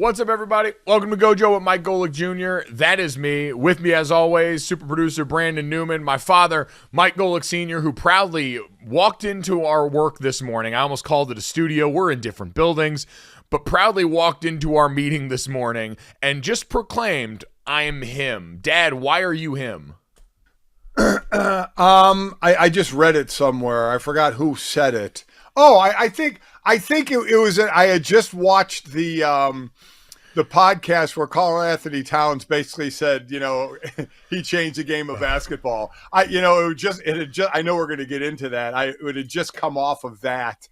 What's up, everybody? Welcome to Gojo with Mike Golic Jr. That is me. With me, as always, super producer Brandon Newman, my father, Mike Golic Sr., who proudly walked into our work this morning. I almost called it a studio. We're in different buildings, but proudly walked into our meeting this morning and just proclaimed, I'm him. Dad, why are you him? I just read it somewhere. I forgot who said it. Oh, I think it was. I had just watched the podcast where Carl Anthony Towns basically said, he changed the game of basketball. I know we're going to get into that. It had just come off of that,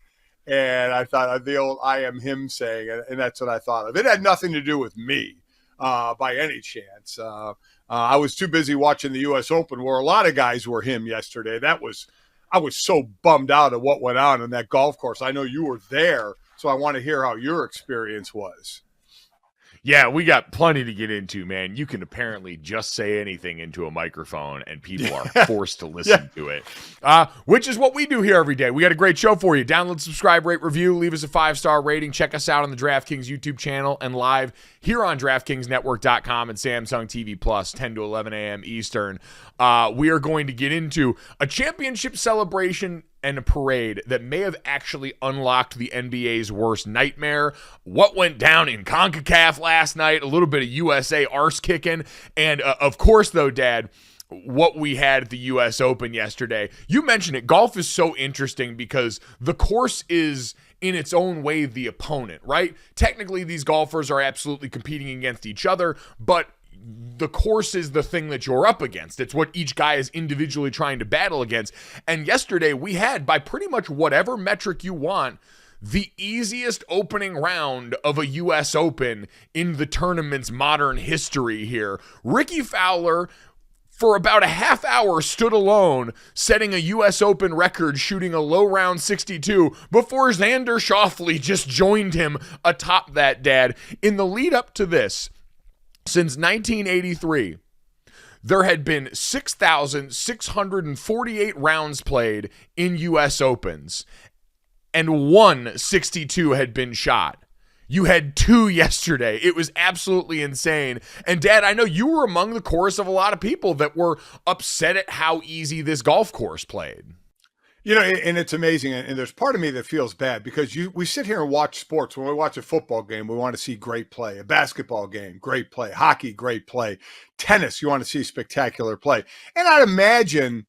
and I thought of the old "I am him" saying, and that's what I thought of. It had nothing to do with me, by any chance. I was too busy watching the U.S. Open, where a lot of guys were him yesterday. I was so bummed out at what went on in that golf course. I know you were there, so I want to hear how your experience was. Yeah, we got plenty to get into, man. You can apparently just say anything into a microphone and people are forced to listen to it, which is what we do here every day. We got a great show for you. Download, subscribe, rate, review, leave us a 5-star rating. Check us out on the DraftKings YouTube channel and live here on DraftKingsNetwork.com and Samsung TV Plus, 10 to 11 a.m. Eastern. We are going to get into a championship celebration and a parade that may have actually unlocked the NBA's worst nightmare. What went down in CONCACAF last night, a little bit of USA arse kicking, and of course, though, Dad, what we had at the U.S. Open yesterday. You mentioned it. Golf is so interesting because the course is in its own way the opponent, right? Technically, these golfers are absolutely competing against each other, but the course is the thing that you're up against. It's what each guy is individually trying to battle against. And yesterday we had, by pretty much whatever metric you want, the easiest opening round of a U.S. Open in the tournament's modern history here. Rickie Fowler, for about a half hour, stood alone, setting a U.S. Open record, shooting a low round 62, before Xander Schauffele just joined him atop that, Dad. In the lead up to this, since 1983, there had been 6,648 rounds played in U.S. Opens, and 162 had been shot. You had 2 yesterday. It was absolutely insane. And Dad, I know you were among the chorus of a lot of people that were upset at how easy this golf course played. And it's amazing. And there's part of me that feels bad because we sit here and watch sports. When we watch a football game, we want to see great play. A basketball game, great play. Hockey, great play. Tennis, you want to see spectacular play. And I'd imagine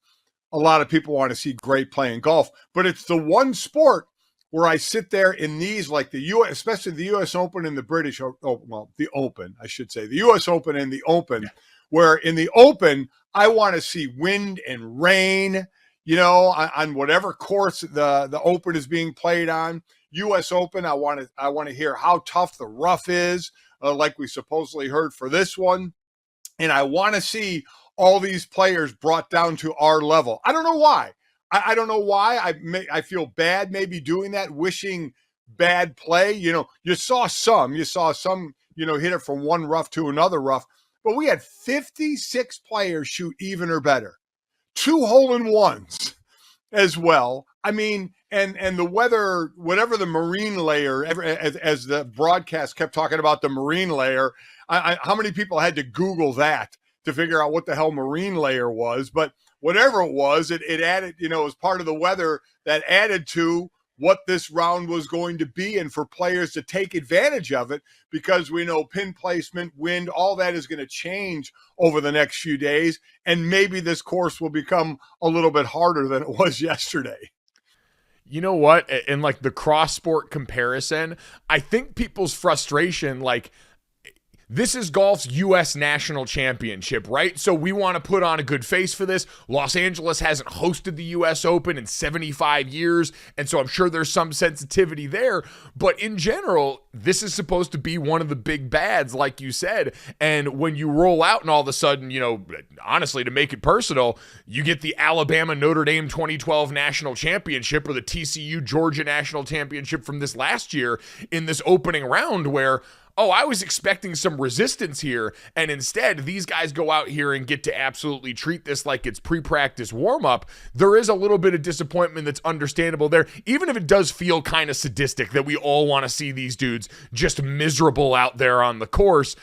a lot of people want to see great play in golf. But it's the one sport where I sit there in these, like the U.S., especially the U.S. Open and the British, the Open, I should say. The U.S. Open and the Open, where in the Open, I want to see wind and rain, on whatever course the Open is being played on. U.S. Open, I want to hear how tough the rough is, like we supposedly heard for this one. And I want to see all these players brought down to our level. I don't know why. I don't know why. I feel bad maybe doing that, wishing bad play. You saw some hit it from one rough to another rough. But we had 56 players shoot even or better. 2 hole-in-ones as well. I mean, and the weather, whatever the marine layer, as the broadcast kept talking about the marine layer, how many people had to Google that to figure out what the hell marine layer was? But whatever it was, it added, as part of the weather that added to what this round was going to be, and for players to take advantage of it, because we know pin placement, wind, all that is going to change over the next few days, and maybe this course will become a little bit harder than it was yesterday. You know what? In like the cross-sport comparison, I think people's frustration, this is golf's U.S. National Championship, right? So we want to put on a good face for this. Los Angeles hasn't hosted the U.S. Open in 75 years, and so I'm sure there's some sensitivity there. But in general, this is supposed to be one of the big bads, like you said. And when you roll out and all of a sudden, honestly, to make it personal, you get the Alabama Notre Dame 2012 National Championship or the TCU Georgia National Championship from this last year in this opening round where oh, I was expecting some resistance here, and instead these guys go out here and get to absolutely treat this like it's pre-practice warm-up. There is a little bit of disappointment that's understandable there, even if it does feel kind of sadistic that we all want to see these dudes just miserable out there on the course.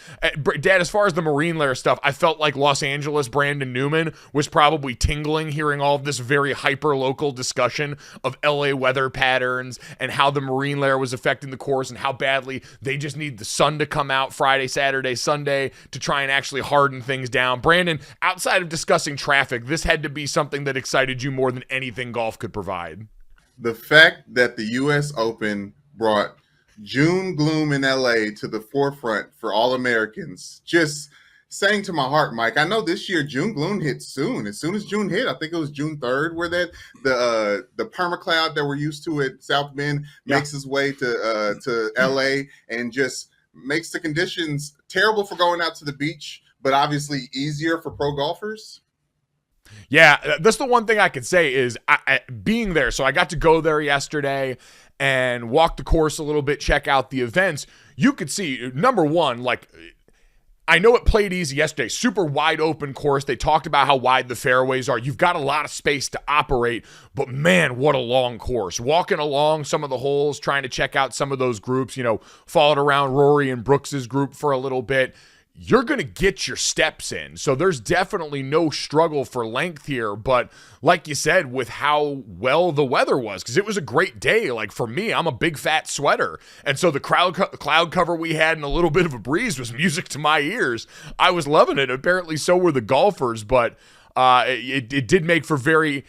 Dad, as far as the marine layer stuff, I felt like Los Angeles Brandon Newman was probably tingling hearing all of this very hyper-local discussion of LA weather patterns and how the marine layer was affecting the course and how badly they just need the sun to come out Friday, Saturday, Sunday to try and actually harden things down. Brandon, outside of discussing traffic, this had to be something that excited you more than anything golf could provide. The fact that the U.S. Open brought June gloom in LA to the forefront for all Americans just sang to my heart, Mike. I know this year June gloom hit soon. As soon as June hit, I think it was June 3rd, where that the permacloud that we're used to at South Bend makes its way to LA and just makes the conditions terrible for going out to the beach, but obviously easier for pro golfers. Yeah, that's the one thing I could say is I being there. So I got to go there yesterday and walk the course a little bit, check out the events. You could see, number one, like, I know it played easy yesterday, super wide open course. They talked about how wide the fairways are. You've got a lot of space to operate, but man, what a long course. Walking along some of the holes, trying to check out some of those groups, followed around Rory and Brooks's group for a little bit. You're going to get your steps in. So there's definitely no struggle for length here. But like you said, with how well the weather was, because it was a great day. Like for me, I'm a big fat sweater. And so the cloud cover we had and a little bit of a breeze was music to my ears. I was loving it. Apparently so were the golfers. But it did make for very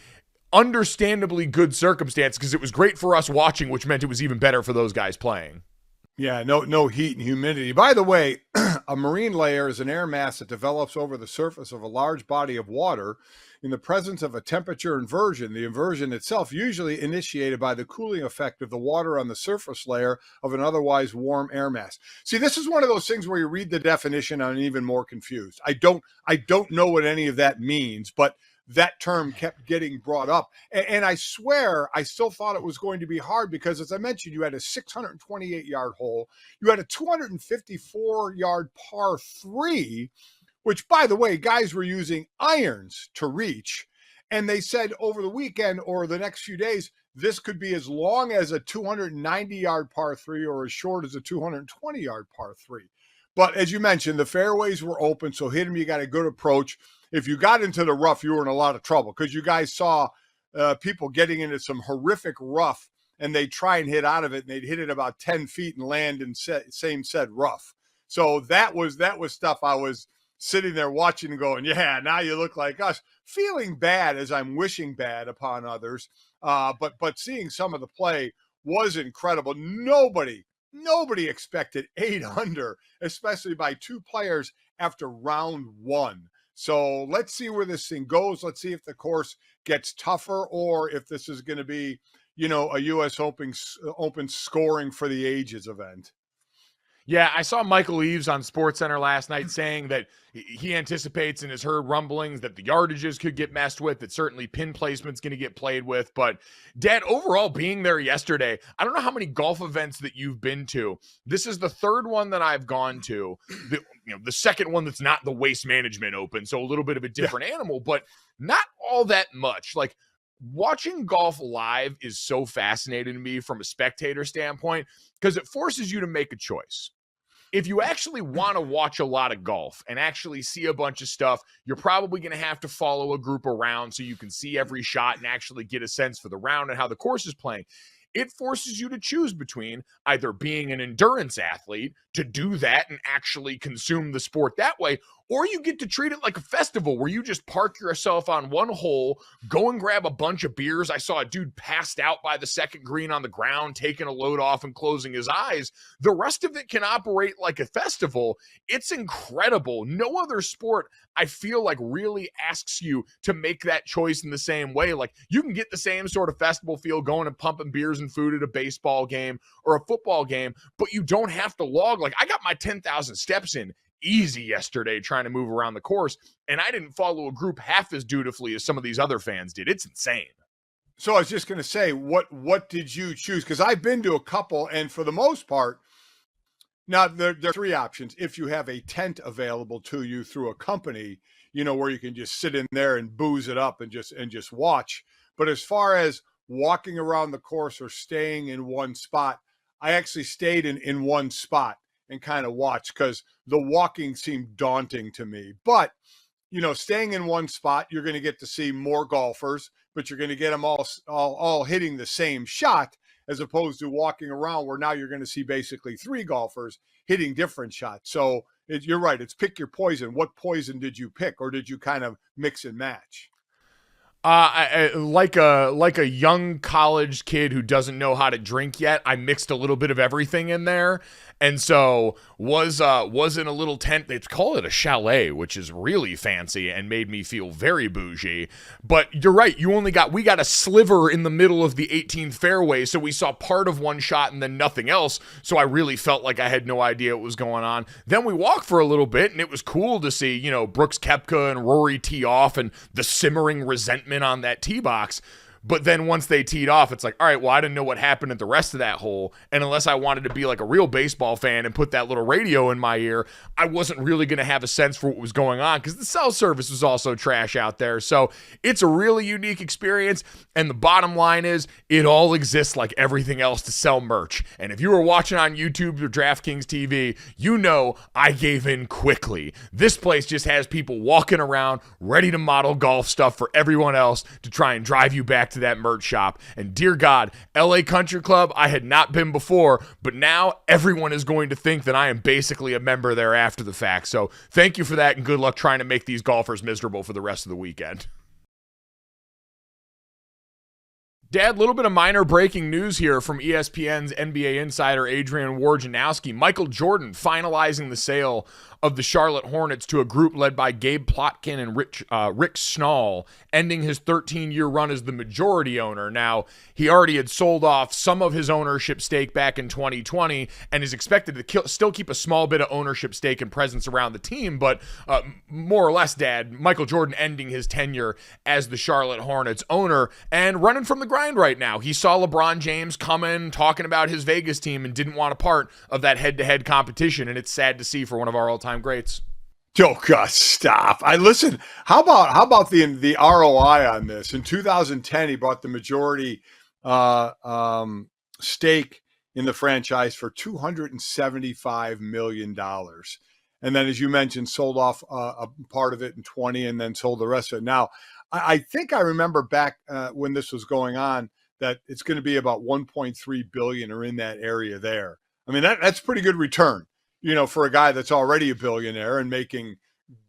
understandably good circumstance because it was great for us watching, which meant it was even better for those guys playing. Yeah, no heat and humidity. By the way, a marine layer is an air mass that develops over the surface of a large body of water in the presence of a temperature inversion. The inversion itself usually initiated by the cooling effect of the water on the surface layer of an otherwise warm air mass. See, this is one of those things where you read the definition and I'm even more confused. I don't know what any of that means, but that term kept getting brought up. And I swear, I still thought it was going to be hard because, as I mentioned, you had a 628-yard hole. You had a 254-yard par 3, which, by the way, guys were using irons to reach. And they said over the weekend or the next few days, this could be as long as a 290-yard par 3 or as short as a 220-yard par 3. But as you mentioned, the fairways were open, so hit them, you got a good approach. If you got into the rough, you were in a lot of trouble because you guys saw people getting into some horrific rough and they try and hit out of it and they'd hit it about 10 feet and land in same said rough. So that was stuff I was sitting there watching and going, yeah, now you look like us, feeling bad as I'm wishing bad upon others. But seeing some of the play was incredible. Nobody expected 8 under, especially by 2 players after round 1. So let's see where this thing goes. Let's see if the course gets tougher or if this is going to be, a U.S. Open scoring for the ages event. Yeah, I saw Michael Eaves on SportsCenter last night saying that he anticipates and has heard rumblings that the yardages could get messed with, that certainly pin placement's going to get played with. But, Dad, overall, being there yesterday, I don't know how many golf events that you've been to. This is the 3rd one that I've gone to. The second one that's not the Waste Management Open, so a little bit of a different animal, but not all that much. Like, watching golf live is so fascinating to me from a spectator standpoint because it forces you to make a choice. If you actually want to watch a lot of golf and actually see a bunch of stuff, you're probably going to have to follow a group around so you can see every shot and actually get a sense for the round and how the course is playing. It forces you to choose between either being an endurance athlete to do that and actually consume the sport that way, or you get to treat it like a festival where you just park yourself on one hole, go and grab a bunch of beers. I saw a dude passed out by the second green on the ground, taking a load off and closing his eyes. The rest of it can operate like a festival. It's incredible. No other sport, I feel like, really asks you to make that choice in the same way. Like, you can get the same sort of festival feel going and pumping beers and food at a baseball game or a football game, but you don't have to log. Like, I got my 10,000 steps in easy yesterday trying to move around the course, and I didn't follow a group half as dutifully as some of these other fans did. It's insane. So I was just going to say, what did you choose? Because I've been to a couple, and for the most part, Now, there are three options. If you have a tent available to you through a company, where you can just sit in there and booze it up and just watch. But as far as walking around the course or staying in one spot, I actually stayed in one spot and kind of watched because the walking seemed daunting to me. But, staying in one spot, you're going to get to see more golfers, but you're going to get them all hitting the same shot, as opposed to walking around where now you're going to see basically three golfers hitting different shots. So you're right. It's pick your poison. What poison did you pick, or did you kind of mix and match? Like a young college kid who doesn't know how to drink yet, I mixed a little bit of everything in there. And so was in a little tent. They call it a chalet, which is really fancy and made me feel very bougie. But you're right. We got a sliver in the middle of the 18th fairway. So we saw part of one shot and then nothing else. So I really felt like I had no idea what was going on. Then we walked for a little bit and it was cool to see, Brooks Koepka and Rory tee off and the simmering resentment on that tee box. But then once they teed off, it's like, all right, well, I didn't know what happened at the rest of that hole. And unless I wanted to be like a real baseball fan and put that little radio in my ear, I wasn't really going to have a sense for what was going on because the cell service was also trash out there. So it's a really unique experience. And the bottom line is it all exists like everything else to sell merch. And if you were watching on YouTube or DraftKings TV, I gave in quickly. This place just has people walking around ready to model golf stuff for everyone else to try and drive you back to that merch shop. And dear God, LA Country Club, I had not been before, but now everyone is going to think that I am basically a member there after the fact. So thank you for that, and good luck trying to make these golfers miserable for the rest of the weekend. Dad, a little bit of minor breaking news here from ESPN's NBA insider Adrian Wojnarowski. Michael Jordan finalizing the sale of the Charlotte Hornets to a group led by Gabe Plotkin and Rick Schnall, ending his 13-year run as the majority owner. Now, he already had sold off some of his ownership stake back in 2020 and is expected to still keep a small bit of ownership stake and presence around the team, but more or less, Dad, Michael Jordan ending his tenure as the Charlotte Hornets owner and running from the grind right now. He saw LeBron James coming, talking about his Vegas team, and didn't want a part of that head-to-head competition, and it's sad to see for one of our all-time greats. Oh God, stop! Listen. How about the ROI on this? In 2010, he bought the majority stake in the franchise for $275 million, and then, as you mentioned, sold off a part of it in 20, and then sold the rest of it. Now, I think I remember back when this was going on that it's going to be about 1.3 billion or in that area there. I mean, that's pretty good return, for a guy that's already a billionaire and making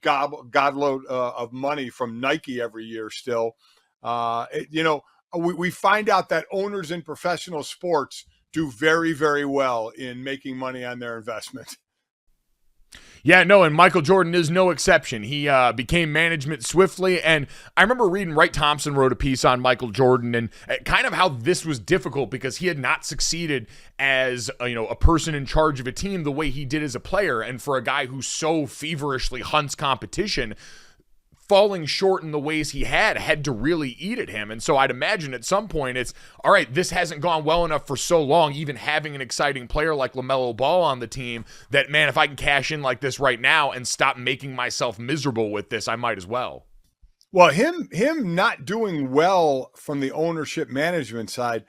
godload of money from Nike every year still. We find out that owners in professional sports do very, very well in making money on their investment. Yeah, no, and Michael Jordan is no exception. He became management swiftly, and I remember reading Wright Thompson wrote a piece on Michael Jordan and kind of how this was difficult because he had not succeeded as a person in charge of a team the way he did as a player, and for a guy who so feverishly hunts competition, falling short in the ways he had to really eat at him. And so I'd imagine at some point it's, all right, this hasn't gone well enough for so long, even having an exciting player like LaMelo Ball on the team, that, man, if I can cash in like this right now and stop making myself miserable with this, I might as well. Well, him not doing well from the ownership management side,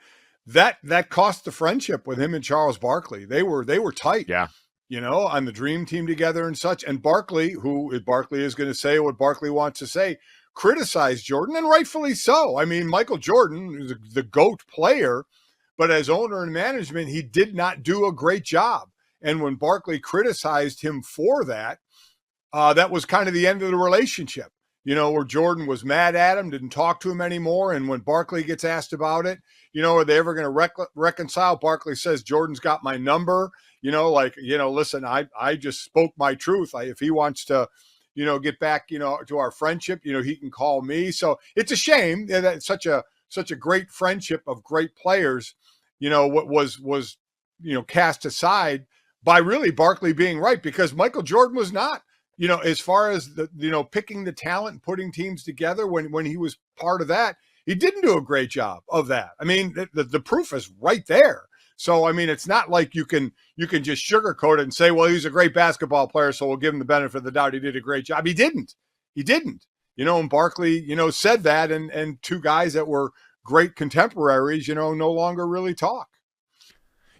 that cost the friendship with him and Charles Barkley. They were tight. Yeah. On the dream team together and such. And Barkley is going to say what Barkley wants to say, criticized Jordan, and rightfully so. I mean, Michael Jordan is the GOAT player, but as owner and management, he did not do a great job. And when Barkley criticized him for that, that was kind of the end of the relationship, where Jordan was mad at him, didn't talk to him anymore. And when Barkley gets asked about it, are they ever going to reconcile? Barkley says, Jordan's got my number. Listen, I just spoke my truth. If he wants to, get back, to our friendship, he can call me. So it's a shame that such a great friendship of great players, what was cast aside by really Barkley being right, because Michael Jordan was not, as far as the, picking the talent and putting teams together when he was part of that, he didn't do a great job of that. I mean, the proof is right there. So, I mean, it's not like you can just sugarcoat it and say, well, he's a great basketball player, so we'll give him the benefit of the doubt. He did a great job. He didn't. And Barkley, said that, and two guys that were great contemporaries, no longer really talk.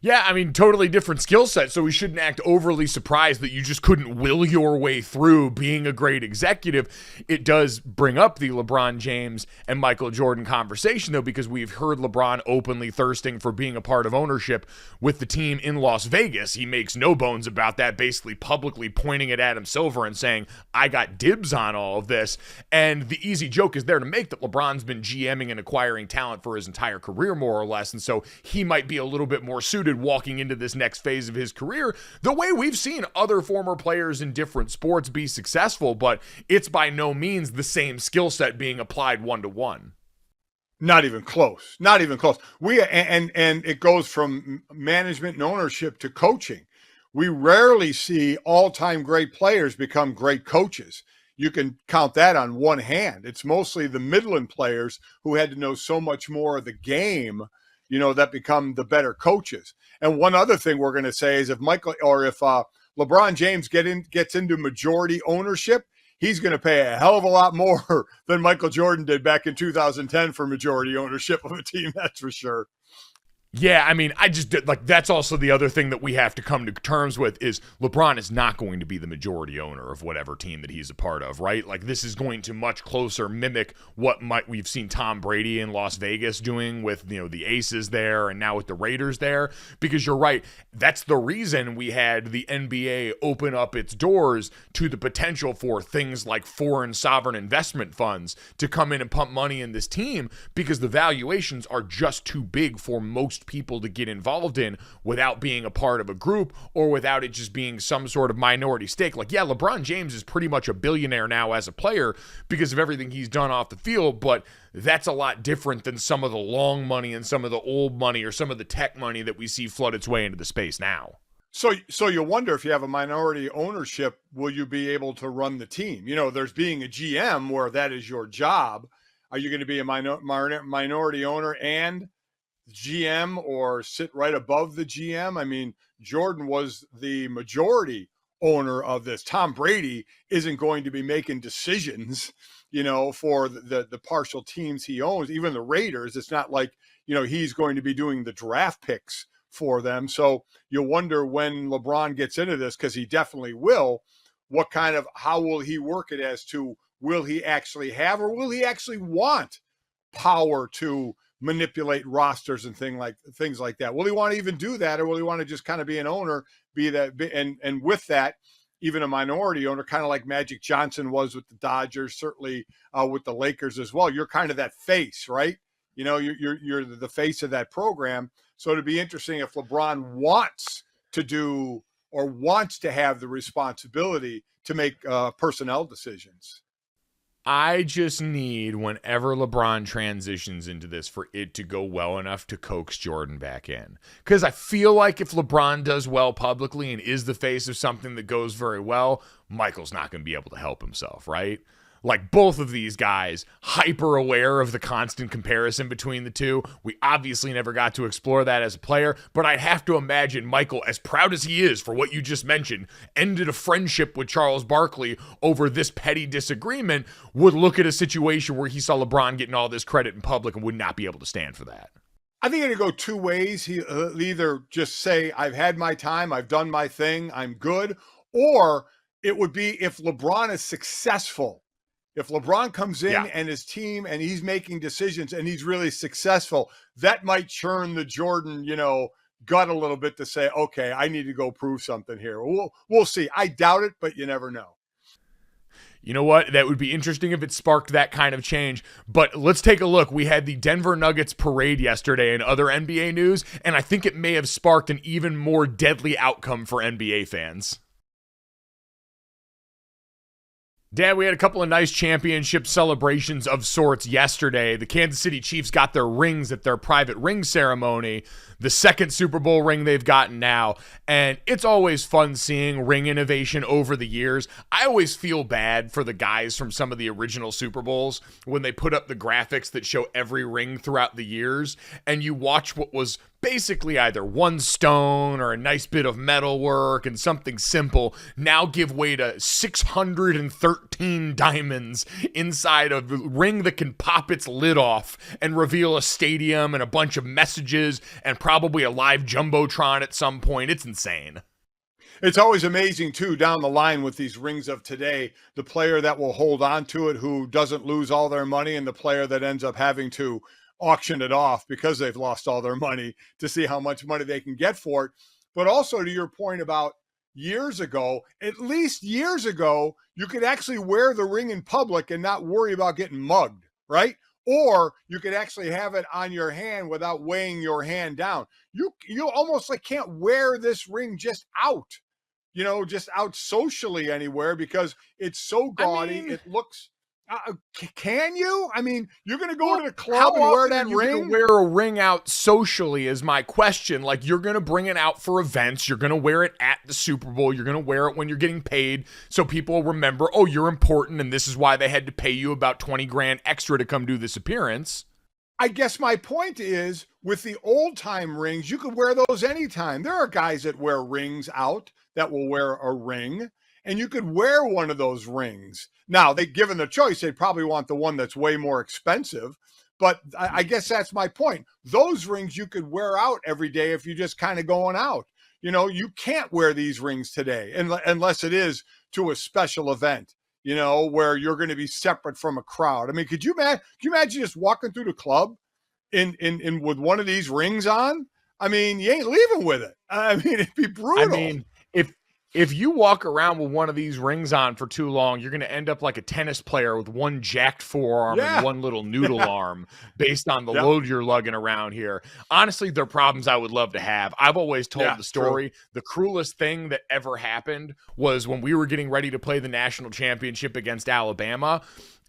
Yeah, I mean, totally different skill set, so we shouldn't act overly surprised that you just couldn't will your way through being a great executive. It does bring up the LeBron James and Michael Jordan conversation, though, because we've heard LeBron openly thirsting for being a part of ownership with the team in Las Vegas. He makes no bones about that, basically publicly pointing at Adam Silver and saying, I got dibs on all of this. And the easy joke is there to make that LeBron's been GMing and acquiring talent for his entire career, more or less, and so he might be a little bit more suited walking into this next phase of his career, the way we've seen other former players in different sports be successful, but it's by no means the same skill set being applied one-to-one. Not even close. And it goes from management and ownership to coaching. We rarely see all-time great players become great coaches. You can count that on one hand. It's mostly the Midland players who had to know so much more of the game, that become the better coaches. And one other thing we're going to say is if LeBron James gets into majority ownership, he's going to pay a hell of a lot more than Michael Jordan did back in 2010 for majority ownership of a team. That's for sure. Yeah, I mean, that's also the other thing that we have to come to terms with is LeBron is not going to be the majority owner of whatever team that he's a part of, right? Like, this is going to much closer mimic what we've seen Tom Brady in Las Vegas doing with, the Aces there and now with the Raiders there, because you're right. That's the reason we had the NBA open up its doors to the potential for things like foreign sovereign investment funds to come in and pump money in this team, because the valuations are just too big for most people to get involved in without being a part of a group or without it just being some sort of minority stake. Like, yeah, LeBron James is pretty much a billionaire now as a player because of everything he's done off the field, but that's a lot different than some of the long money and some of the old money or some of the tech money that we see flood its way into the space now. So you wonder, if you have a minority ownership, will you be able to run the team? There's being a GM where that is your job. Are you going to be a minority owner and GM or sit right above the GM? I mean, Jordan was the majority owner of this. Tom Brady isn't going to be making decisions, for the partial teams he owns. Even the Raiders, it's not like, he's going to be doing the draft picks for them. So you wonder when LeBron gets into this, because he definitely will, how will he work it as to, will he actually have, or will he actually want power to manipulate rosters and things like that? Will he want to even do that, or will he want to just kind of be an owner, and with that, even a minority owner, kind of like Magic Johnson was with the Dodgers, certainly with the Lakers as well. You're kind of that face, right? You're the face of that program. So it'd be interesting if LeBron wants to do or wants to have the responsibility to make personnel decisions. I just need, whenever LeBron transitions into this, for it to go well enough to coax Jordan back in. Because I feel like if LeBron does well publicly and is the face of something that goes very well, Michael's not going to be able to help himself, right? Like, both of these guys, hyper aware of the constant comparison between the two. We obviously never got to explore that as a player, but I'd have to imagine Michael, as proud as he is for what you just mentioned, ended a friendship with Charles Barkley over this petty disagreement, would look at a situation where he saw LeBron getting all this credit in public and would not be able to stand for that. I think it'll go two ways. He'll either just say, I've had my time, I've done my thing, I'm good, or it would be if LeBron is successful. If LeBron comes in and his team and he's making decisions and he's really successful, that might churn the Jordan, gut a little bit to say, okay, I need to go prove something here. We'll see. I doubt it, but you never know. You know what? That would be interesting if it sparked that kind of change. But let's take a look. We had the Denver Nuggets parade yesterday and other NBA news, and I think it may have sparked an even more deadly outcome for NBA fans. Dad, we had a couple of nice championship celebrations of sorts yesterday. The Kansas City Chiefs got their rings at their private ring ceremony, the second Super Bowl ring they've gotten now, and it's always fun seeing ring innovation over the years. I always feel bad for the guys from some of the original Super Bowls when they put up the graphics that show every ring throughout the years, and you watch what was basically either one stone or a nice bit of metal work and something simple, now give way to 613 diamonds inside a ring that can pop its lid off and reveal a stadium and a bunch of messages and probably a live jumbotron at some point. It's insane. It's always amazing, too, down the line with these rings of today, the player that will hold on to it who doesn't lose all their money and the player that ends up having to auction it off because they've lost all their money to see how much money they can get for it. But also to your point about years ago, at least years ago, you could actually wear the ring in public and not worry about getting mugged, right? Or you could actually have it on your hand without weighing your hand down. You almost like can't wear this ring just out. Just out socially anywhere because it's so gaudy. It looks, can you? I mean, you're going to go to the club and wear that ring? Wear a ring out socially is my question. Like, you're going to bring it out for events. You're going to wear it at the Super Bowl. You're going to wear it when you're getting paid so people remember, oh, you're important and this is why they had to pay you about 20 grand extra to come do this appearance. I guess my point is with the old time rings, you could wear those anytime. There are guys that wear rings out that will wear a ring, and you could wear one of those rings. Now, given the choice, they'd probably want the one that's way more expensive, but I guess that's my point. Those rings you could wear out every day if you're just kind of going out. You can't wear these rings today unless it is to a special event, where you're going to be separate from a crowd. I mean, could you imagine just walking through the club in with one of these rings on? I mean, you ain't leaving with it. I mean, it'd be brutal. I mean, if you walk around with one of these rings on for too long, you're going to end up like a tennis player with one jacked forearm and one little noodle arm based on the load you're lugging around here. Honestly, they're problems I would love to have. I've always told the story. True. The cruelest thing that ever happened was when we were getting ready to play the national championship against Alabama.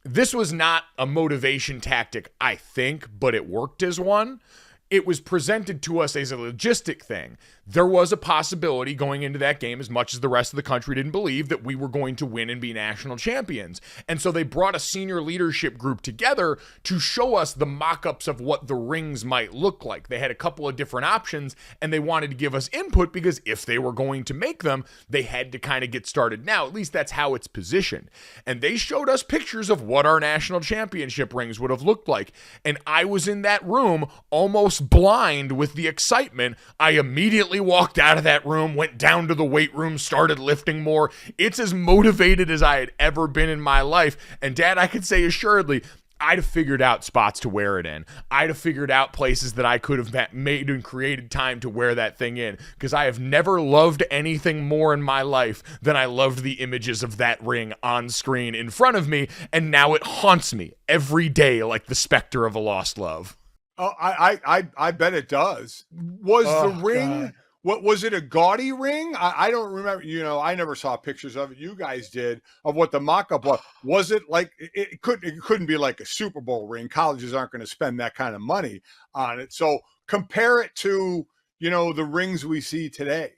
This was not a motivation tactic, I think, but it worked as one. It was presented to us as a logistic thing. There was a possibility going into that game, as much as the rest of the country didn't believe, that we were going to win and be national champions. And so they brought a senior leadership group together to show us the mock-ups of what the rings might look like. They had a couple of different options, and they wanted to give us input because if they were going to make them, they had to kind of get started now. At least that's how it's positioned. And they showed us pictures of what our national championship rings would have looked like. And I was in that room almost blind with the excitement. I immediately walked out of that room, went down to the weight room, started lifting more. It's as motivated as I had ever been in my life. And Dad, I could say assuredly, I'd have figured out spots to wear it in. I'd have figured out places that I could have made and created time to wear that thing in, because I have never loved anything more in my life than I loved the images of that ring on screen in front of me, and now it haunts me every day like the specter of a lost love. Oh, I bet it does. Was the ring? God. What was it? A gaudy ring? I don't remember. I never saw pictures of it. You guys did of what the mock-up was. Was it like it couldn't be like a Super Bowl ring? Colleges aren't going to spend that kind of money on it. So compare it to the rings we see today.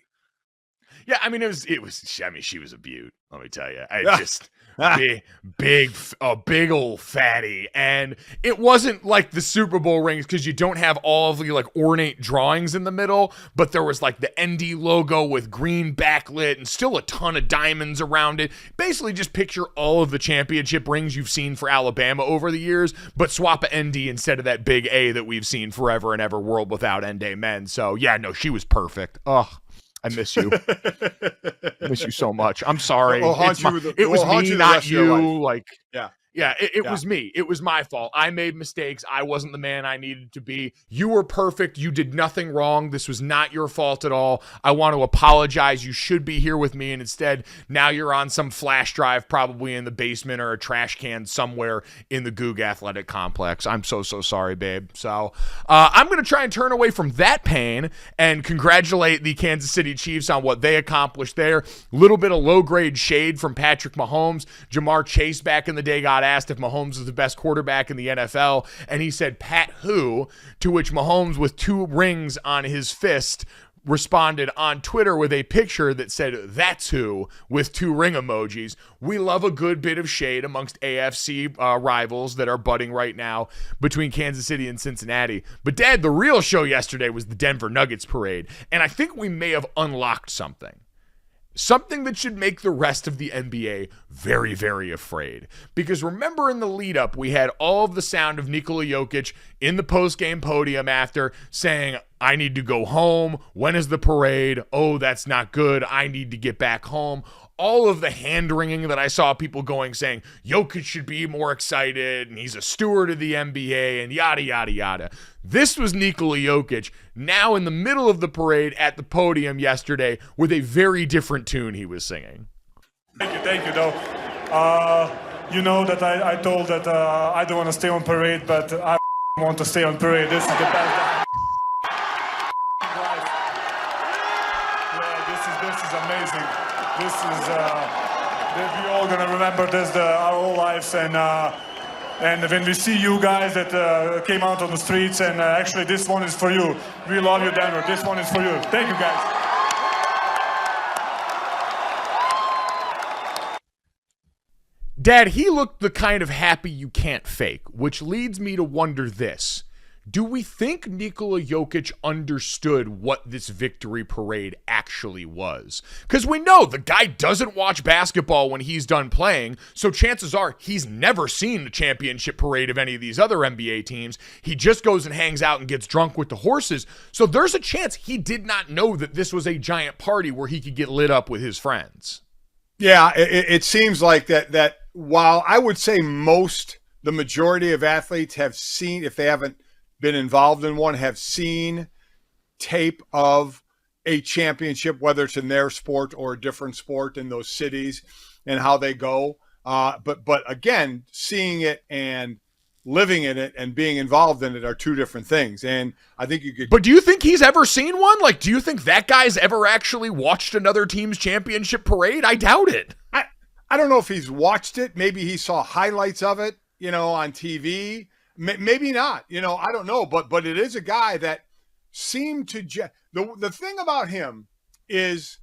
Yeah, I mean it was. I mean, she was a beaut. Let me tell you. I just. big old fatty, and it wasn't like the Super Bowl rings because you don't have all of the like ornate drawings in the middle, but there was like the ND logo with green backlit and still a ton of diamonds around it. Basically just picture all of the championship rings you've seen for Alabama over the years, but swap a ND instead of that big A that we've seen forever and ever, world without end amen. So yeah, no, she was perfect. Ugh. I miss you. I miss you so much. I'm sorry. It was me, not you. Like, yeah, it was me. It was my fault. I made mistakes. I wasn't the man I needed to be. You were perfect. You did nothing wrong. This was not your fault at all. I want to apologize. You should be here with me. And instead, now you're on some flash drive, probably in the basement or a trash can somewhere in the Goog Athletic Complex. I'm so sorry, babe. So I'm going to try and turn away from that pain and congratulate the Kansas City Chiefs on what they accomplished there. Little bit of low-grade shade from Patrick Mahomes. Jamar Chase back in the day got asked if Mahomes was the best quarterback in the NFL, and he said, Pat who? To which Mahomes, with 2 rings on his fist, responded on Twitter with a picture that said, "That's who," with 2 ring emojis. We love a good bit of shade amongst AFC rivals that are budding right now between Kansas City and Cincinnati. But Dad, the real show yesterday was the Denver Nuggets parade. And I think we may have unlocked something. Something that should make the rest of the NBA very, very afraid. Because remember in the lead up, we had all of the sound of Nikola Jokic in the post-game podium after saying, "I need to go home. When is the parade? Oh, that's not good. I need to get back home." All of the hand-wringing that I saw people going saying, Jokic should be more excited, and he's a steward of the NBA, and yada, yada, yada. This was Nikola Jokic, now in the middle of the parade at the podium yesterday with a very different tune he was singing. Thank you, though. You know that I told that I don't want to stay on parade, but I want to stay on parade. This is the best. Yeah, this is amazing. This is, we're all going to remember this our whole lives. And when we see you guys that came out on the streets, and actually this one is for you. We love you, Denver. This one is for you. Thank you, guys. Dad, he looked the kind of happy you can't fake, which leads me to wonder this. Do we think Nikola Jokic understood what this victory parade actually was? Because we know the guy doesn't watch basketball when he's done playing, so chances are he's never seen the championship parade of any of these other NBA teams. He just goes and hangs out and gets drunk with the horses. So there's a chance he did not know that this was a giant party where he could get lit up with his friends. Yeah, it seems like that while I would say the majority of athletes have seen, if they haven't been involved in one, have seen tape of a championship, whether it's in their sport or a different sport in those cities and how they go. But again, seeing it and living in it and being involved in it are two different things. And I think you could. But do you think he's ever seen one? Like, do you think that guy's ever actually watched another team's championship parade? I doubt it. I don't know if he's watched it. Maybe he saw highlights of it, on TV. Maybe not, I don't know, but it is a guy that seemed to the thing about him is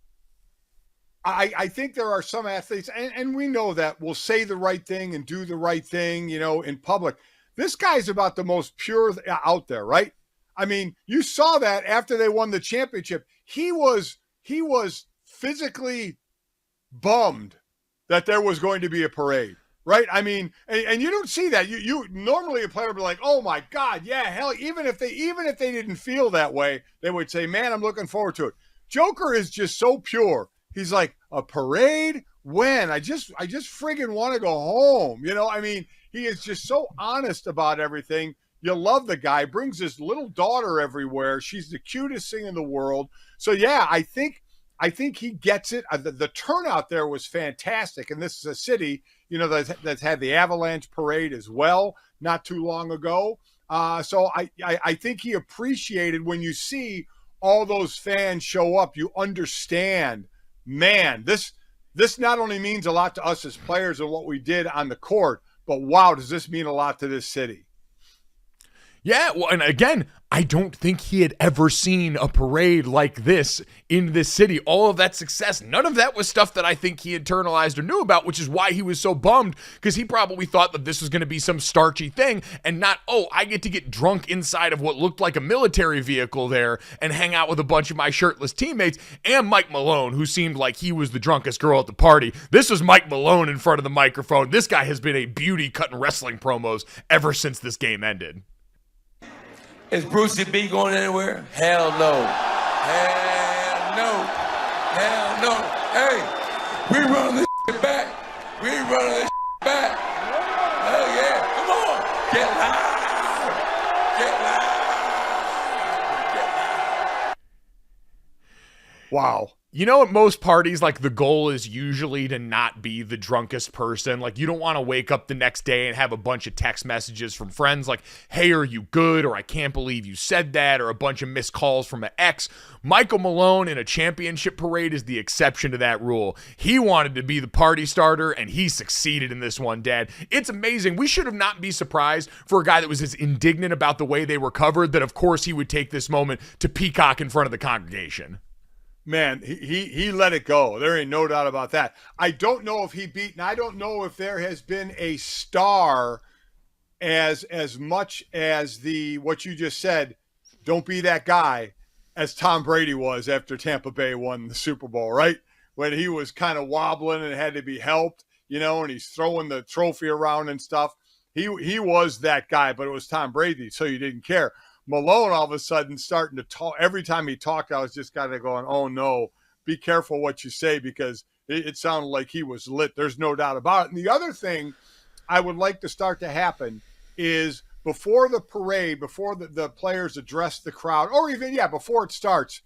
I think there are some athletes, and we know that, will say the right thing and do the right thing, in public. This guy's about the most pure out there, right? I mean, you saw that after they won the championship. He was physically bummed that there was going to be a parade. Right? I mean, and you don't see that. You normally a player would be like, "Oh my God, yeah, hell!" Even if they didn't feel that way, they would say, "Man, I'm looking forward to it." Joker is just so pure. He's like, "A parade? When? I just friggin' want to go home." I mean, he is just so honest about everything. You love the guy. Brings his little daughter everywhere. She's the cutest thing in the world. So yeah, I think he gets it. The turnout there was fantastic, and this is a city, that's had the Avalanche parade as well not too long ago. So I think he appreciated when you see all those fans show up. You understand, man, this not only means a lot to us as players and what we did on the court, but wow, does this mean a lot to this city? Yeah, well, and again, I don't think he had ever seen a parade like this in this city. All of that success, none of that was stuff that I think he internalized or knew about, which is why he was so bummed, because he probably thought that this was going to be some starchy thing and not, I get to get drunk inside of what looked like a military vehicle there and hang out with a bunch of my shirtless teammates and Mike Malone, who seemed like he was the drunkest girl at the party. This was Mike Malone in front of the microphone. This guy has been a beauty cutting wrestling promos ever since this game ended. Is Brucey B going anywhere? Hell no. Hell no. Hell no. Hey, we running this shit back. We running this shit back. Hell yeah. Come on. Get loud. Get loud. Get loud. Wow. You know, at most parties, like the goal is usually to not be the drunkest person. Like you don't want to wake up the next day and have a bunch of text messages from friends like, hey, are you good? Or I can't believe you said that. Or a bunch of missed calls from an ex. Michael Malone in a championship parade is the exception to that rule. He wanted to be the party starter and he succeeded in this one, Dad. It's amazing. We should have not be surprised for a guy that was as indignant about the way they were covered that of course he would take this moment to peacock in front of the congregation. Man, he let it go. There ain't no doubt about that. I don't know if he beat, and I don't know if there has been a star as much as what you just said, don't be that guy, as Tom Brady was after Tampa Bay won the Super Bowl, right? When he was kind of wobbling and had to be helped, and he's throwing the trophy around and stuff. He was that guy, but it was Tom Brady, so you didn't care. Malone all of a sudden starting to talk. Every time he talked, I was just kind of going, oh no, be careful what you say, because it sounded like he was lit. There's no doubt about it. And the other thing I would like to start to happen is before the parade, before the players address the crowd, or even, before it starts,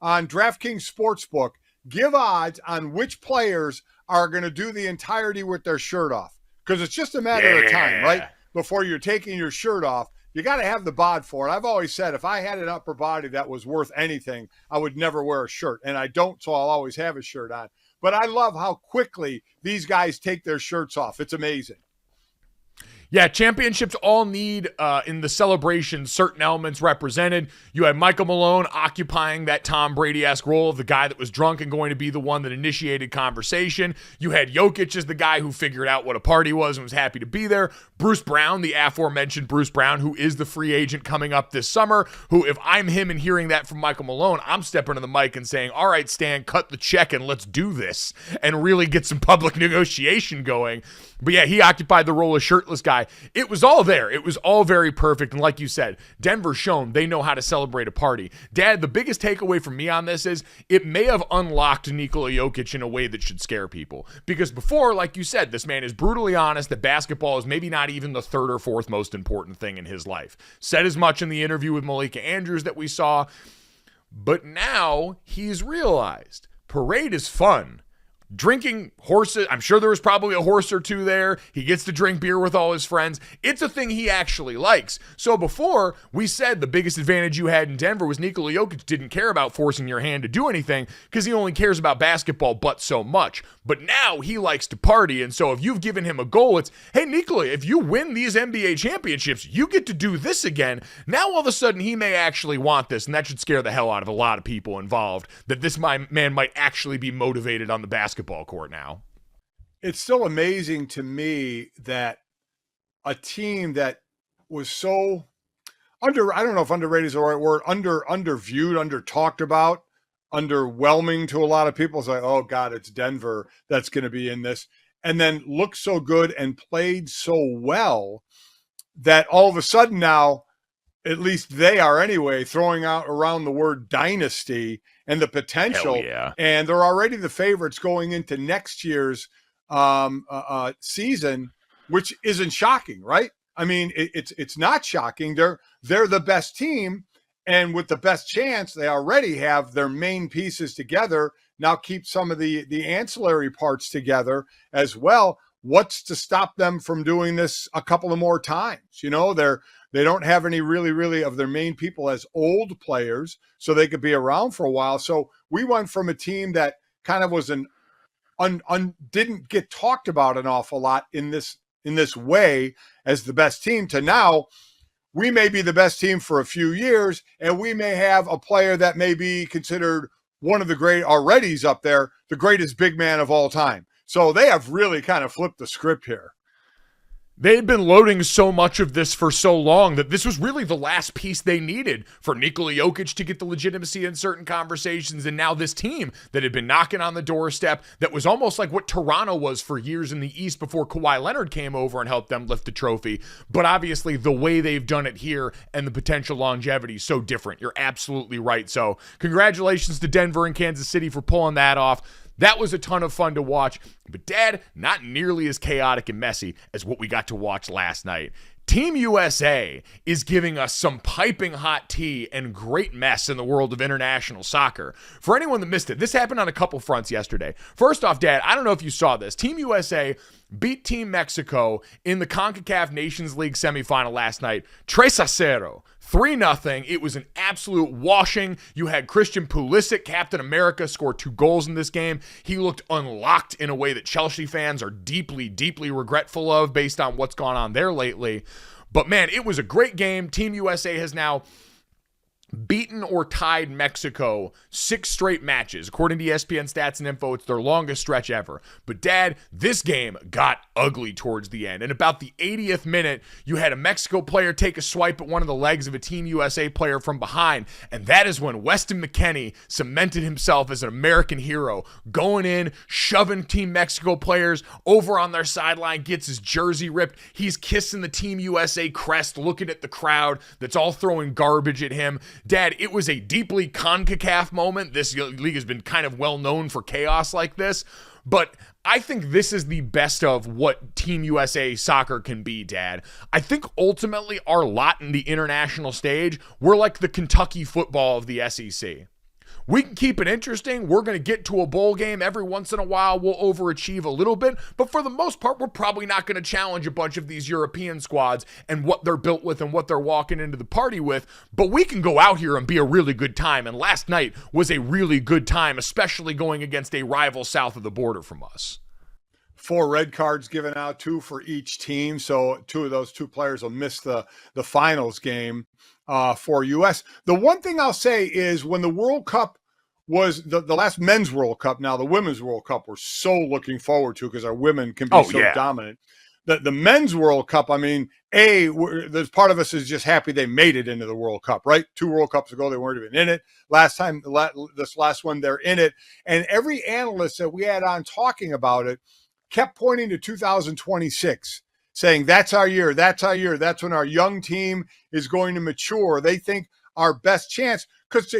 on DraftKings Sportsbook, give odds on which players are going to do the entirety with their shirt off. Because it's just a matter of time, right? Before you're taking your shirt off. You got to have the bod for it. I've always said if I had an upper body that was worth anything, I would never wear a shirt. And I don't, so I'll always have a shirt on. But I love how quickly these guys take their shirts off. It's amazing. Yeah, championships all need, in the celebration, certain elements represented. You had Michael Malone occupying that Tom Brady-esque role of the guy that was drunk and going to be the one that initiated conversation. You had Jokic as the guy who figured out what a party was and was happy to be there. Bruce Brown, the aforementioned Bruce Brown, who is the free agent coming up this summer, who, if I'm him and hearing that from Michael Malone, I'm stepping to the mic and saying, all right, Stan, cut the check and let's do this and really get some public negotiation going. But yeah, he occupied the role of shirtless guy. It was all there. It was all very perfect. And like you said, Denver's shown they know how to celebrate a party. Dad, the biggest takeaway from me on this is it may have unlocked Nikola Jokic in a way that should scare people. Because before, like you said, this man is brutally honest that basketball is maybe not even the third or fourth most important thing in his life. Said as much in the interview with Malika Andrews that we saw. But now he's realized parade is fun. Drinking horses, I'm sure there was probably a horse or two there. He gets to drink beer with all his friends. It's a thing he actually likes. So before, we said the biggest advantage you had in Denver was Nikola Jokic didn't care about forcing your hand to do anything because he only cares about basketball but so much. But now he likes to party, and so if you've given him a goal, it's, hey, Nikola, if you win these NBA championships, you get to do this again. Now all of a sudden he may actually want this, and that should scare the hell out of a lot of people involved, that this man might actually be motivated on the basketball court now. It's still amazing to me that a team that was so I don't know if underrated is the right word, underviewed, under talked about, underwhelming to a lot of people. It's like, oh God, it's Denver that's going to be in this. And then looked so good and played so well that all of a sudden now, at least they are anyway, throwing out around the word dynasty and the potential. Hell yeah. And they're already the favorites going into next year's season, which isn't shocking, right? I mean, it's not shocking. They're the best team, and with the best chance, they already have their main pieces together. Now keep some of the ancillary parts together as well. What's to stop them from doing this a couple of more times? You know, they don't have any really of their main people as old players, so they could be around for a while. So we went from a team that kind of was didn't get talked about an awful lot in this way as the best team to now we may be the best team for a few years, and we may have a player that may be considered one of the great already's up there, the greatest big man of all time. So they have really kind of flipped the script here. They had been loading so much of this for so long that this was really the last piece they needed for Nikola Jokic to get the legitimacy in certain conversations. And now this team that had been knocking on the doorstep, that was almost like what Toronto was for years in the East before Kawhi Leonard came over and helped them lift the trophy. But obviously the way they've done it here and the potential longevity is so different. You're absolutely right. So congratulations to Denver and Kansas City for pulling that off. That was a ton of fun to watch, but Dad, not nearly as chaotic and messy as what we got to watch last night. Team USA is giving us some piping hot tea and great mess in the world of international soccer. For anyone that missed it, this happened on a couple fronts yesterday. First off, Dad, I don't know if you saw this. Team USA beat Team Mexico in the CONCACAF Nations League semifinal last night. 3-0. 3-0. It was an absolute washing. You had Christian Pulisic, Captain America, score 2 goals in this game. He looked unlocked in a way that Chelsea fans are deeply, deeply regretful of based on what's gone on there lately. But man, it was a great game. Team USA has now beaten or tied Mexico 6 straight matches. According to ESPN Stats and Info, it's their longest stretch ever. But Dad, this game got ugly towards the end. In about the 80th minute, you had a Mexico player take a swipe at one of the legs of a Team USA player from behind, and that is when Weston McKennie cemented himself as an American hero, going in, shoving Team Mexico players over on their sideline, gets his jersey ripped. He's kissing the Team USA crest, looking at the crowd that's all throwing garbage at him. Dad, it was a deeply CONCACAF moment. This league has been kind of well known for chaos like this, but I think this is the best of what Team USA soccer can be, Dad. I think ultimately our lot in the international stage, we're like the Kentucky football of the SEC. We can keep it interesting. We're going to get to a bowl game every once in a while. We'll overachieve a little bit, but for the most part, we're probably not going to challenge a bunch of these European squads and what they're built with and what they're walking into the party with, but we can go out here and be a really good time, and last night was a really good time, especially going against a rival south of the border from us. 4 red cards given out, 2 for each team, so 2 of those 2 players will miss the finals game for U.S. The one thing I'll say is when the World Cup was the last men's World Cup, now the women's World Cup we're so looking forward to because our women can be dominant. The men's World Cup, I mean, there's part of us is just happy they made it into the World Cup, right? 2 World Cups ago, they weren't even in it. This last one, they're in it. And every analyst that we had on talking about it kept pointing to 2026, saying that's our year, that's our year. That's when our young team is going to mature. They think our best chance, because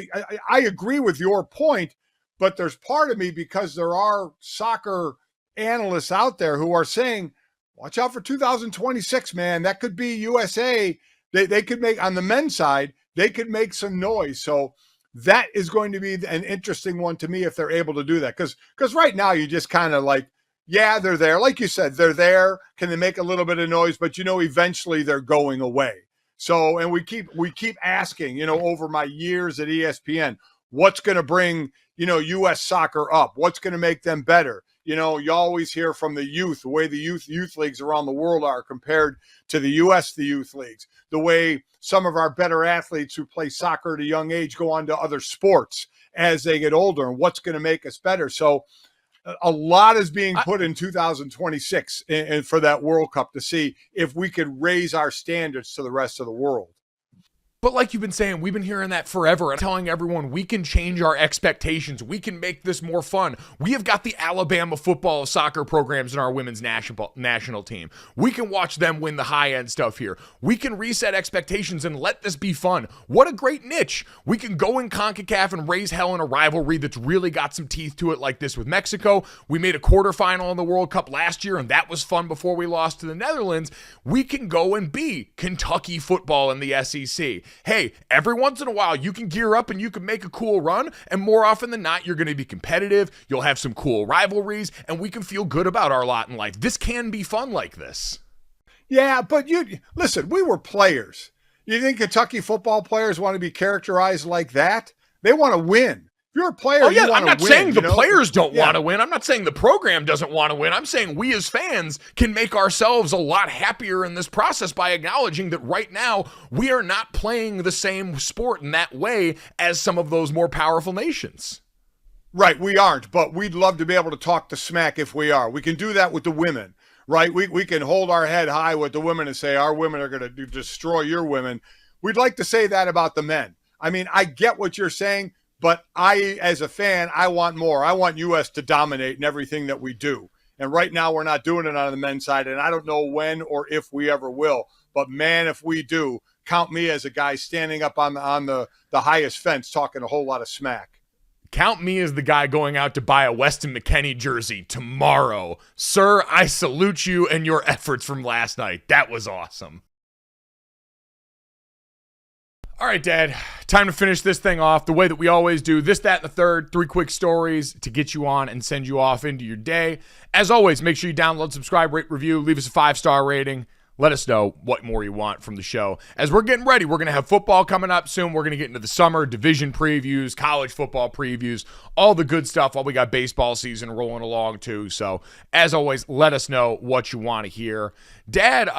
I agree with your point, but there's part of me, because there are soccer analysts out there who are saying, watch out for 2026, man. That could be USA. They could make, on the men's side, they could make some noise. So that is going to be an interesting one to me if they're able to do that. Because right now you just kind of like, yeah, they're there. Like you said, they're there. Can they make a little bit of noise? But, eventually they're going away. So, and we keep asking, over my years at ESPN, what's going to bring, U.S. soccer up? What's going to make them better? You always hear from the youth, the way the youth leagues around the world are compared to the U.S., the youth leagues, the way some of our better athletes who play soccer at a young age go on to other sports as they get older, and what's going to make us better. So a lot is being put in 2026 and for that World Cup to see if we could raise our standards to the rest of the world. But like you've been saying, we've been hearing that forever and telling everyone we can change our expectations. We can make this more fun. We have got the Alabama football soccer programs in our women's national team. We can watch them win the high-end stuff here. We can reset expectations and let this be fun. What a great niche. We can go in CONCACAF and raise hell in a rivalry that's really got some teeth to it like this with Mexico. We made a quarterfinal in the World Cup last year, and that was fun before we lost to the Netherlands. We can go and be Kentucky football in the SEC. Hey, every once in a while, you can gear up and you can make a cool run, and more often than not, you're going to be competitive, you'll have some cool rivalries, and we can feel good about our lot in life. This can be fun like this. Yeah, but listen, we were players. You think Kentucky football players want to be characterized like that? They want to win. If you're a player, oh, yeah, you want to win. I'm not saying the players don't want to win. I'm not saying the program doesn't want to win. I'm saying we as fans can make ourselves a lot happier in this process by acknowledging that right now we are not playing the same sport in that way as some of those more powerful nations. Right, we aren't, but we'd love to be able to talk the smack if we are. We can do that with the women, right? We can hold our head high with the women and say our women are going to destroy your women. We'd like to say that about the men. I mean, I get what you're saying, but I, as a fan, I want more. I want U.S. to dominate in everything that we do. And right now we're not doing it on the men's side, and I don't know when or if we ever will. But, man, if we do, count me as a guy standing up on the highest fence talking a whole lot of smack. Count me as the guy going out to buy a Weston McKennie jersey tomorrow. Sir, I salute you and your efforts from last night. That was awesome. All right, Dad, time to finish this thing off the way that we always do. This, that, and the third. 3 quick stories to get you on and send you off into your day. As always, make sure you download, subscribe, rate, review, leave us a 5-star rating. Let us know what more you want from the show. As we're getting ready, we're going to have football coming up soon. We're going to get into the summer division previews, college football previews, all the good stuff while we got baseball season rolling along too. So as always, let us know what you want to hear. Dad,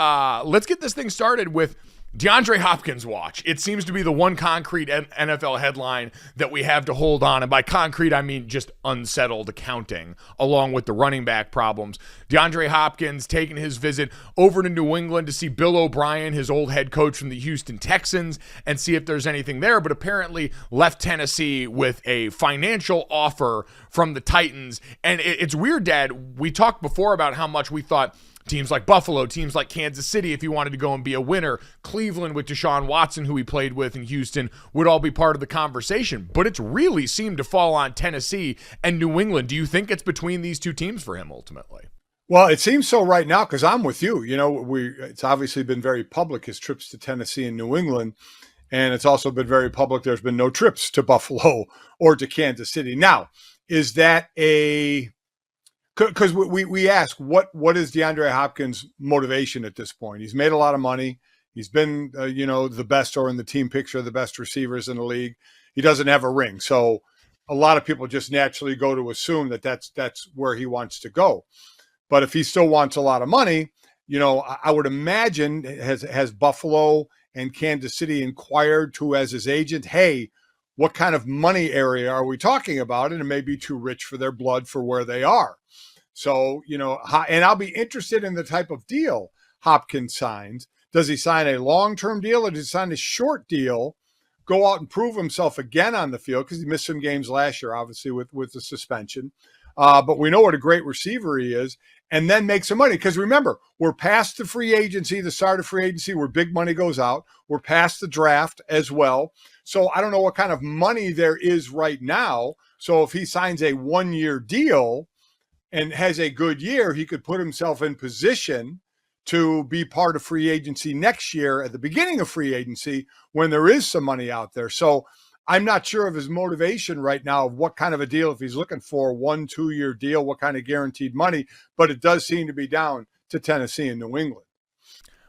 let's get this thing started with DeAndre Hopkins watch. It seems to be the one concrete NFL headline that we have to hold on. And by concrete, I mean just unsettled accounting, along with the running back problems. DeAndre Hopkins taking his visit over to New England to see Bill O'Brien, his old head coach from the Houston Texans, and see if there's anything there, but apparently left Tennessee with a financial offer from the Titans. And it's weird, Dad. We talked before about how much we thought teams like Buffalo, teams like Kansas City, if he wanted to go and be a winner, Cleveland with Deshaun Watson, who he played with in Houston, would all be part of the conversation. But it's really seemed to fall on Tennessee and New England. Do you think it's between these two teams for him ultimately? Well, it seems so right now because I'm with you. You know, it's obviously been very public, his trips to Tennessee and New England. And it's also been very public. There's been no trips to Buffalo or to Kansas City. Now, is that because we ask what is DeAndre Hopkins' motivation at this point? He's made a lot of money. He's been, the best or in the team picture, the best receivers in the league. He doesn't have a ring. So a lot of people just naturally go to assume that that's where he wants to go. But if he still wants a lot of money, I would imagine has Buffalo and Kansas City inquired to as his agent, hey, what kind of money area are we talking about? And it may be too rich for their blood for where they are. So, and I'll be interested in the type of deal Hopkins signs. Does he sign a long-term deal or does he sign a short deal, go out and prove himself again on the field? Because he missed some games last year, obviously, with the suspension. But we know what a great receiver he is, and then make some money. Because remember, we're past the free agency, the start of free agency where big money goes out. We're past the draft as well. So I don't know what kind of money there is right now. So if he signs a 1-year deal and has a good year, he could put himself in position to be part of free agency next year at the beginning of free agency when there is some money out there. So I'm not sure of his motivation right now of what kind of a deal, if he's looking for a 1-2-year deal, what kind of guaranteed money, but it does seem to be down to Tennessee and New England.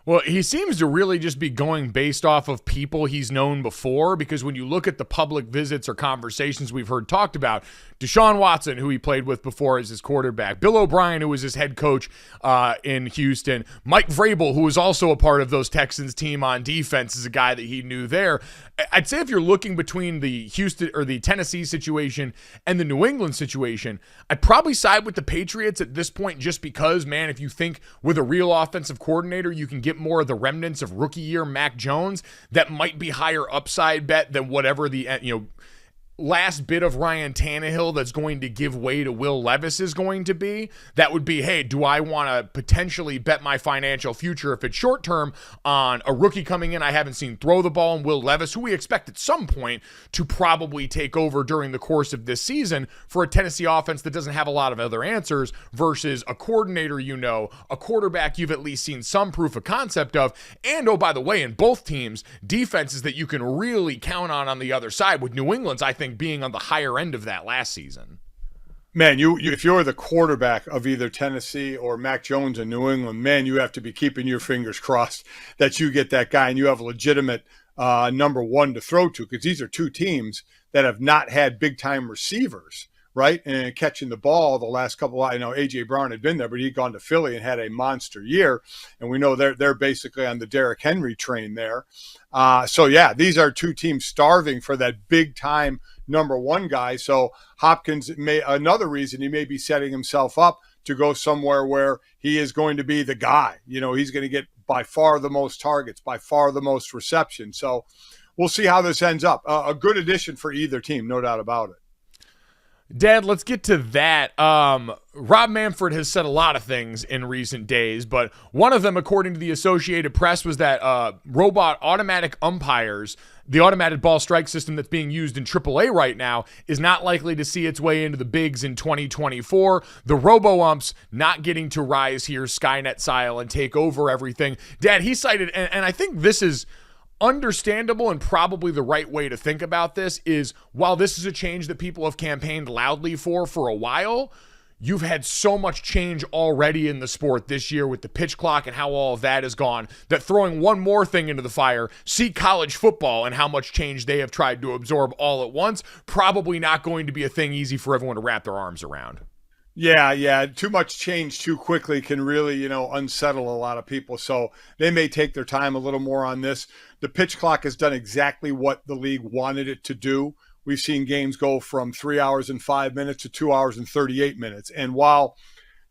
Well, he seems to really just be going based off of people he's known before, because when you look at the public visits or conversations we've heard talked about, Deshaun Watson, who he played with before as his quarterback, Bill O'Brien, who was his head coach in Houston, Mike Vrabel, who was also a part of those Texans team on defense, is a guy that he knew there. I'd say if you're looking between the Houston or the Tennessee situation and the New England situation, I'd probably side with the Patriots at this point, just because, man, if you think with a real offensive coordinator, you can get more of the remnants of rookie year Mac Jones, that might be higher upside bet than whatever the, last bit of Ryan Tannehill that's going to give way to Will Levis is going to be. That would be, hey, do I want to potentially bet my financial future, if it's short term, on a rookie coming in I haven't seen throw the ball, and Will Levis, who we expect at some point to probably take over during the course of this season for a Tennessee offense that doesn't have a lot of other answers, versus a coordinator, a quarterback you've at least seen some proof of concept of, and oh, by the way, in both teams, defenses that you can really count on the other side, with New England's, I think, being on the higher end of that last season. Man, you if you're the quarterback of either Tennessee or Mac Jones in New England, man, you have to be keeping your fingers crossed that you get that guy and you have a legitimate number one to throw to, because these are two teams that have not had big-time receivers, right? And catching the ball the last couple, I know A.J. Brown had been there, but he'd gone to Philly and had a monster year. And we know they're basically on the Derrick Henry train there. So, yeah, these are two teams starving for that big-time number one guy. So Hopkins another reason he may be setting himself up to go somewhere where he is going to be the guy. He's going to get by far the most targets, by far the most reception. So we'll see how this ends up. A good addition for either team, no doubt about it. Dad, let's get to that. Rob Manfred has said a lot of things in recent days, but one of them, according to the Associated Press, was that robot automatic umpires, the automated ball strike system that's being used in AAA right now, is not likely to see its way into the bigs in 2024. The Roboumps not getting to rise here Skynet style and take over everything. Dad, he cited, and I think this is understandable and probably the right way to think about this is, while this is a change that people have campaigned loudly for a while, you've had so much change already in the sport this year with the pitch clock and how all of that has gone, that throwing one more thing into the fire, see college football and how much change they have tried to absorb all at once, probably not going to be a thing easy for everyone to wrap their arms around. Yeah. Too much change too quickly can really, unsettle a lot of people. So they may take their time a little more on this. The pitch clock has done exactly what the league wanted it to do. We've seen games go from 3 hours and 5 minutes to 2 hours and 38 minutes. And while,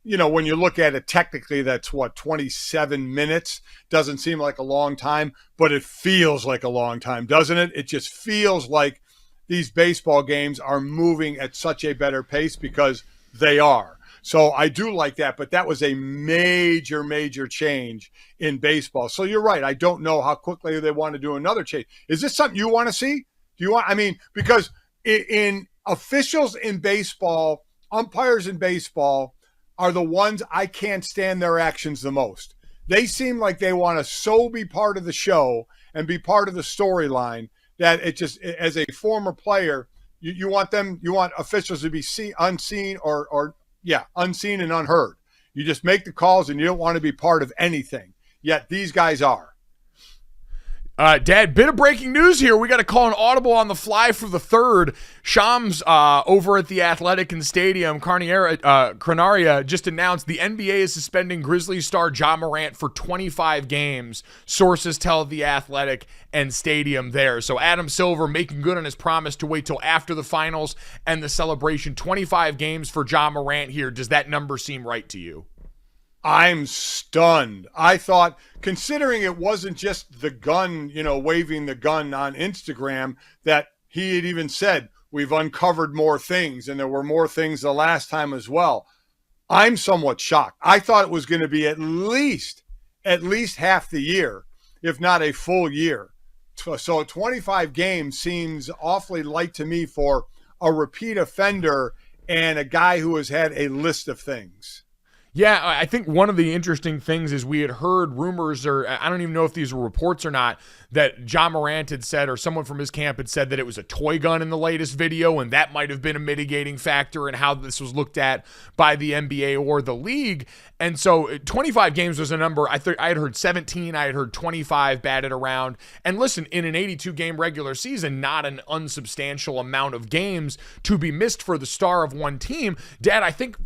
when you look at it technically, that's 27 minutes. Doesn't seem like a long time, but it feels like a long time, doesn't it? It just feels like these baseball games are moving at such a better pace because they are. So I do like that, but that was a major, major change in baseball. So you're right. I don't know how quickly they want to do another change. Is this something you want to see? Because in officials in baseball, umpires in baseball are the ones I can't stand their actions the most. They seem like they want to so be part of the show and be part of the storyline that it just, as a former player, you want officials to be unseen unseen and unheard. You just make the calls and you don't want to be part of anything. Yet these guys are. Dad, bit of breaking news here. We got to call an audible on the fly for the third. Shams over at the Athletic and Stadium, Cranaria, just announced the NBA is suspending Grizzlies star Ja Morant for 25 games. Sources tell the Athletic and Stadium there. So Adam Silver making good on his promise to wait till after the finals and the celebration. 25 games for Ja Morant here. Does that number seem right to you? I'm stunned. I thought, considering it wasn't just the gun, waving the gun on Instagram, that he had even said, we've uncovered more things, and there were more things the last time as well. I'm somewhat shocked. I thought it was going to be at least half the year, if not a full year. So 25 games seems awfully light to me for a repeat offender and a guy who has had a list of things. Yeah, I think one of the interesting things is we had heard rumors, or I don't even know if these were reports or not, that Ja Morant had said, or someone from his camp had said, that it was a toy gun in the latest video, and that might have been a mitigating factor in how this was looked at by the NBA or the league. And so 25 games was a number. I had heard 17, I had heard 25 batted around. And listen, in an 82-game regular season, not an unsubstantial amount of games to be missed for the star of one team. Dad, I think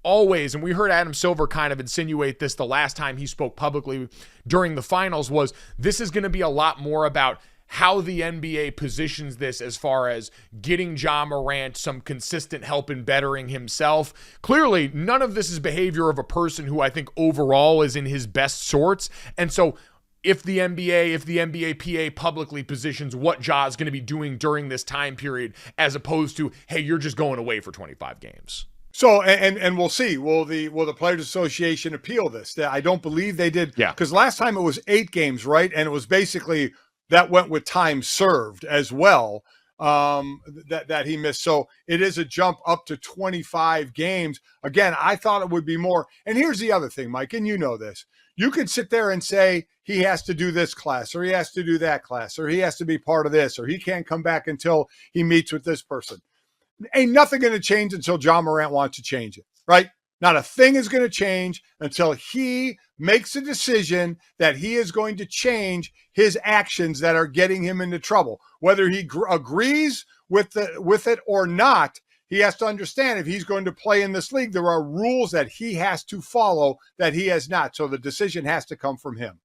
always, and we heard Adam Silver kind of insinuate this the last time he spoke publicly during the finals, was this is going to be a lot more about how the NBA positions this as far as getting Ja Morant some consistent help in bettering himself. Clearly, none of this is behavior of a person who I think overall is in his best sorts. And so if the NBA PA publicly positions what Ja is going to be doing during this time period, as opposed to, hey, you're just going away for 25 games. So, and we'll see. Will the Players Association appeal this? I don't believe they did. Yeah. Because last time it was 8 games, right? And it was basically that went with time served as well, that he missed. So it is a jump up to 25 games. Again, I thought it would be more. And here's the other thing, Mike, and you know this. You could sit there and say he has to do this class, or he has to do that class, or he has to be part of this, or he can't come back until he meets with this person. Ain't nothing going to change until Ja Morant wants to change it, right? Not a thing is going to change until he makes a decision that he is going to change his actions that are getting him into trouble. Whether he agrees with it or not, he has to understand if he's going to play in this league, there are rules that he has to follow that he has not. So the decision has to come from him.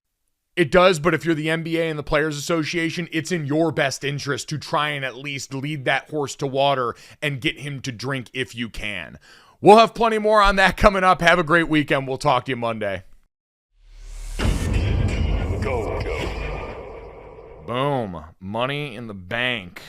It does, but if you're the NBA and the Players Association, it's in your best interest to try and at least lead that horse to water and get him to drink if you can. We'll have plenty more on that coming up. Have a great weekend. We'll talk to you Monday. Boom. Money in the Bank.